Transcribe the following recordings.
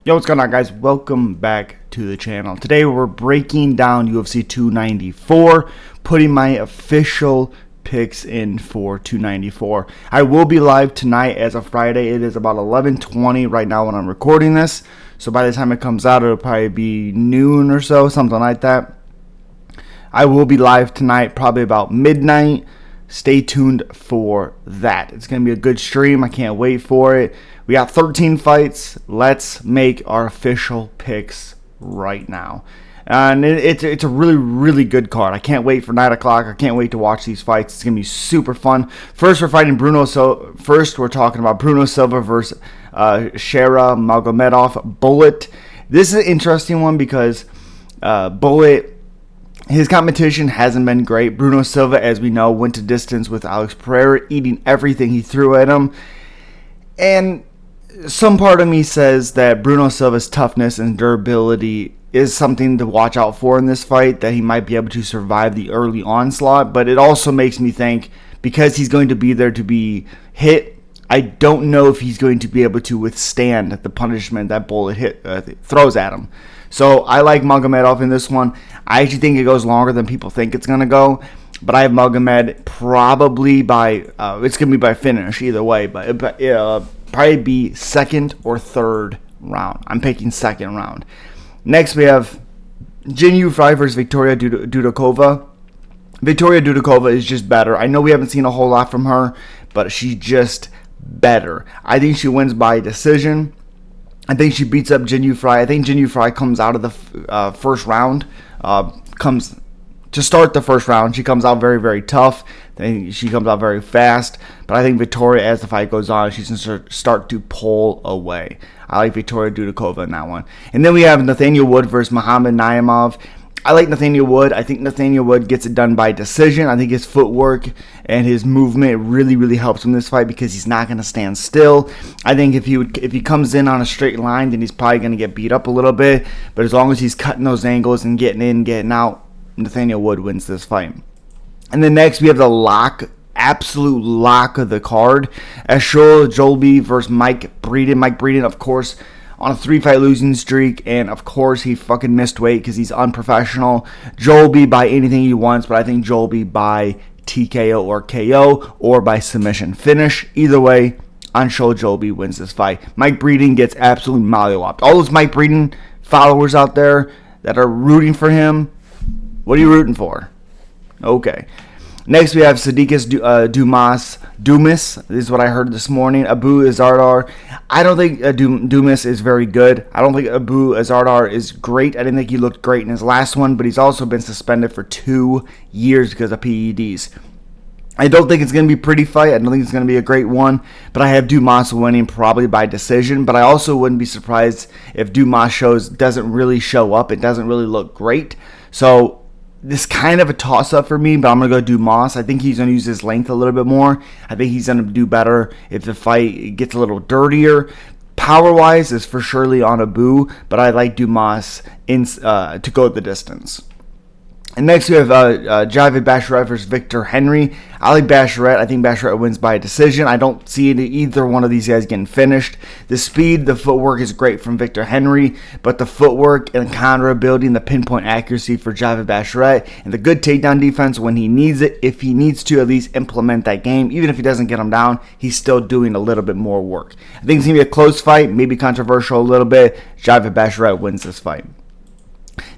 Yo, what's going on, guys? Welcome back to the channel. Today we're breaking down UFC 294, putting my official picks in for 294. I will be live tonight as of Friday. It is about 11:20 right now when I'm recording this. So by the time it comes out, it'll probably be noon or so, something like that. I will be live tonight, probably about midnight. Stay tuned for that. It's going to be a good stream. I can't wait for it. We got 13 fights. Let's make our official picks right now. And it's a really, really good card. I can't wait for 9 o'clock. I can't wait to watch these fights. It's going to be super fun. First, we're fighting Bruno. So first, we're talking about Bruno Silva versus Shera Magomedov. Bullet. This is an interesting one because Bullet, his competition hasn't been great. Bruno Silva, as we know, went to distance with Alex Pereira, eating everything he threw at him. And some part of me says that Bruno Silva's toughness and durability is something to watch out for in this fight, that he might be able to survive the early onslaught. But it also makes me think, because he's going to be there to be hit, I don't know if he's going to be able to withstand the punishment that Bullet throws at him. So I like Magomedov in this one. I actually think it goes longer than people think it's going to go. But I have Magomed probably by, it's going to be by finish either way. But probably be second or third round. I'm picking second round. Next we have Jinu versus Victoria Dudova. Victoria Dudova is just better. I know we haven't seen a whole lot from her, but she's just better. I think she wins by decision. I think she beats up Jinu. I think Jinu comes out of the first round. Comes to start the first round. She comes out very, very tough. She comes out very fast. But I think Victoria, as the fight goes on, she's going to start to pull away. I like Victoria Dudova in that one. And then we have Nathaniel Wood versus Muhammad Naimov. I like Nathaniel Wood. I think Nathaniel Wood gets it done by decision. I think his footwork and his movement really, really helps him in this fight because he's not going to stand still. I think if he comes in on a straight line, then he's probably going to get beat up a little bit. But as long as he's cutting those angles and getting in, getting out, Nathaniel Wood wins this fight. And then next we have the absolute lock of the card. Ashul Jolby versus Mike Breeden. Mike Breeden, of course, on a 3-fight losing streak, and of course he fucking missed weight because he's unprofessional. Jolby by anything he wants, but I think Jolby by TKO or KO or by submission finish. Either way, Ashul Jolby wins this fight. Mike Breeden gets absolutely mollywopped. All those Mike Breeden followers out there that are rooting for him, what are you rooting for? Okay. Next, we have Sadikas Dumas. This is what I heard this morning. Abu Azardar. I don't think Dumas is very good. I don't think Abu Azardar is great. I didn't think he looked great in his last one, but he's also been suspended for 2 years because of PEDs. I don't think it's going to be a pretty fight. I don't think it's going to be a great one, but I have Dumas winning probably by decision. But I also wouldn't be surprised if Dumas doesn't really show up. It doesn't really look great. So this is kind of a toss-up for me, but I'm going to go Dumas. I think he's going to use his length a little bit more. I think he's going to do better if the fight gets a little dirtier. Power-wise is for surely on Abu, but I like Dumas to go the distance. And next we have Javid Basharat versus Victor Henry. I like Basharat. I think Basharat wins by a decision. I don't see either one of these guys getting finished. The speed, the footwork is great from Victor Henry, but the footwork and counterability and the pinpoint accuracy for Javid Basharat and the good takedown defense when he needs it, if he needs to at least implement that game, even if he doesn't get him down, he's still doing a little bit more work. I think it's going to be a close fight, maybe controversial a little bit. Javid Basharat wins this fight.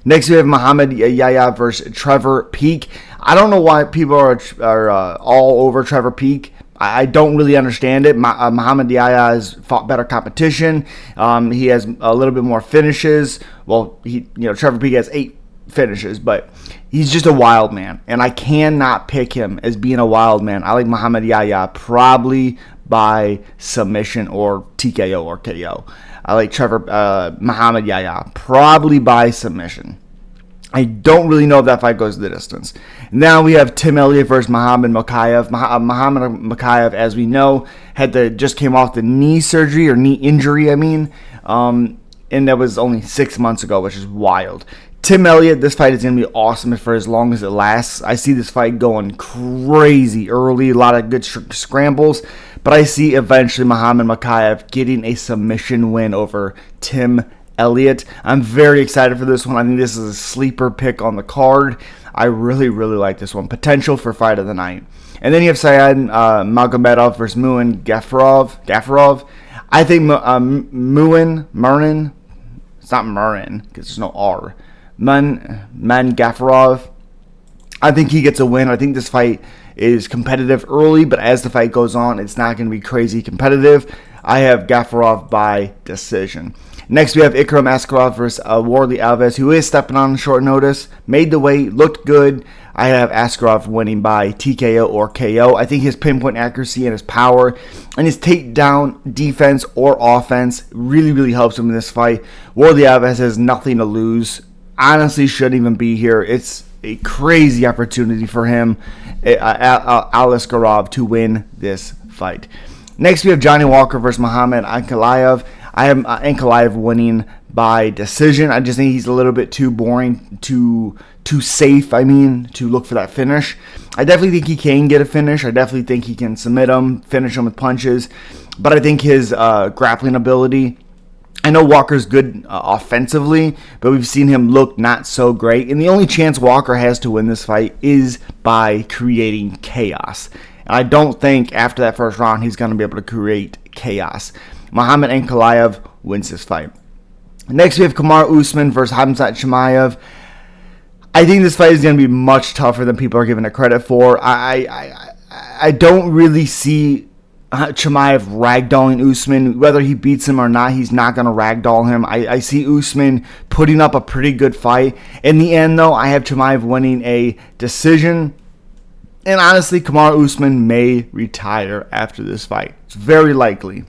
Next, we have Muhammad Yaya versus Trevor Peek. I don't know why people are all over Trevor Peek. I don't really understand it. Muhammad Yaya has fought better competition. He has a little bit more finishes. Well, Trevor Peek has 8 finishes, but he's just a wild man, and I cannot pick him as being a wild man. I like Muhammad Yaya probably by submission or TKO or KO. I like Muhammad Yaya probably by submission. I don't really know if that fight goes the distance. Now we have Tim Elliott versus Muhammad Makev. Muhammad Makev, as we know, just came off the knee surgery or knee injury, and that was only 6 months ago, which is wild. Tim Elliott, this fight is going to be awesome for as long as it lasts. I see this fight going crazy early, a lot of good scrambles, but I see eventually Makev getting a submission win over Tim Elliott. I'm very excited for this one. I think this is a sleeper pick on the card. I really, really like this one. Potential for fight of the night. And then you have Syed Magomedov versus Muin Gafurov. I think Murin, it's not Murin because there's no R. Gafurov, I think he gets a win. I think this fight is competitive early, but as the fight goes on, it's not going to be crazy competitive. I have Gafurov by decision. Next, we have Askarov versus Alves, who is stepping on short notice. Made the weight, looked good. I have Askarov winning by TKO or KO. I think his pinpoint accuracy and his power and his takedown defense or offense really, really helps him in this fight. Alves has nothing to lose. Honestly, shouldn't even be here. It's a crazy opportunity for him, Askarov, to win this fight. Next, we have Johnny Walker versus Muhammad Ankalaev. I have Ankalaev winning by decision. I just think he's a little bit too boring, too safe, to look for that finish. I definitely think he can get a finish. I definitely think he can submit him, finish him with punches. But I think his grappling ability, I know Walker's good offensively, but we've seen him look not so great. And the only chance Walker has to win this fight is by creating chaos. And I don't think after that first round he's going to be able to create chaos. Muhammad Ankalaev wins this fight. Next, we have Usman versus Khamzat Chimaev. I think this fight is going to be much tougher than people are giving it credit for. I don't really see Chimaev ragdolling Usman. Whether he beats him or not, he's not going to ragdoll him. I see Usman putting up a pretty good fight. In the end, though, I have Chimaev winning a decision. And honestly, Usman may retire after this fight. It's very likely.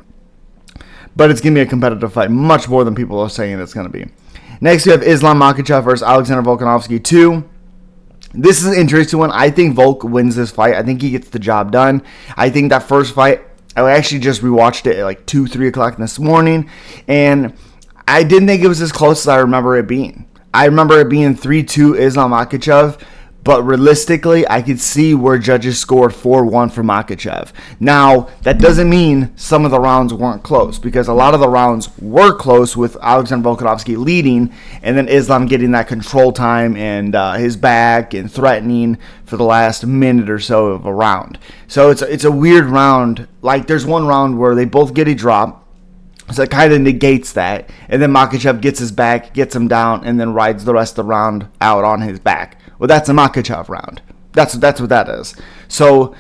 But it's going to be a competitive fight, much more than people are saying it's going to be. Next, we have Islam Makhachev versus Alexander Volkanovski 2. This is an interesting one. I think Volk wins this fight. I think he gets the job done. I think that first fight, I actually just rewatched it at like 2, 3 o'clock this morning, and I didn't think it was as close as I remember it being. I remember it being 3-2 Islam Makhachev, but realistically, I could see where judges scored 4-1 for Makhachev. Now, that doesn't mean some of the rounds weren't close, because a lot of the rounds were close with Alexander Volkanovski leading, and then Islam getting that control time and his back and threatening for the last minute or so of a round. So it's a weird round. Like, there's one round where they both get a drop, so it kind of negates that, and then Makhachev gets his back, gets him down, and then rides the rest of the round out on his back. Well, that's a Makhachev round. That's what that is. So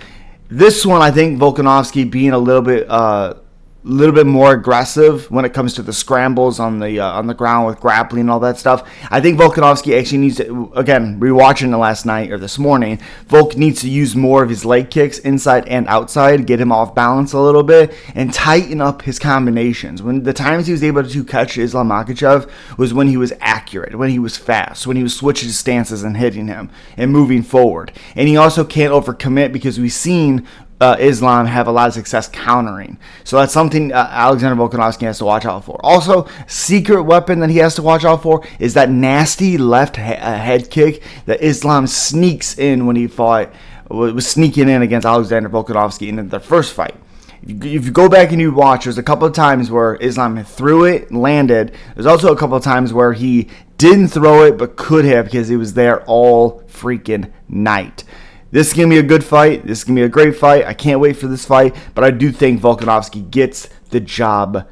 this one, I think Volkanovski being a little bit more aggressive when it comes to the scrambles on the ground with grappling and all that stuff. I think Volkanovski actually needs to, again, rewatching it last night or this morning, Volk needs to use more of his leg kicks inside and outside, get him off balance a little bit, and tighten up his combinations. When the times he was able to catch Islam Makhachev was when he was accurate, when he was fast, when he was switching his stances and hitting him and moving forward. And he also can't overcommit because we've seen Islam have a lot of success countering. So that's something Alexander Volkanovski has to watch out for. Also, secret weapon that he has to watch out for is that nasty left head kick that Islam sneaks in when he was sneaking in against Alexander Volkanovski in their first fight. If you go back and you watch, there's a couple of times where Islam threw it, landed. There's also a couple of times where he didn't throw it but could have because he was there all freaking night. This is going to be a good fight. This is going to be a great fight. I can't wait for this fight, but I do think Volkanovski gets the job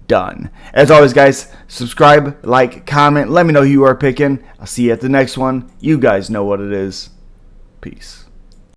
done. As always, guys, subscribe, like, comment. Let me know who you are picking. I'll see you at the next one. You guys know what it is. Peace.